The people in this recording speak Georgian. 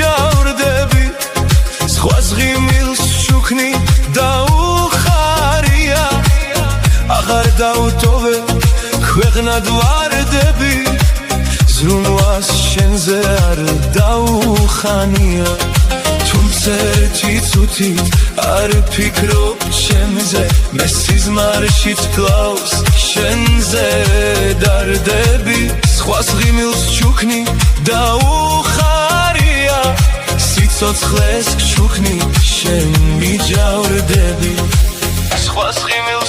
მიჯავრდები სხვას ღიმილს შუქნი დაუხარია აღარ დავტოვე ქვეყნად ვარდები ზრუნვას შენზე არ დაუხანია თუმცა ერთი წუთით არ ფიქრობ ჩემზე მე სიზმარშიც კლავს შენზე დარდები სხვას ღიმილს შუქნი დაუხარია სიცოცხლეს შუქნი შენ მიჯავრდები სხვას ღიმილს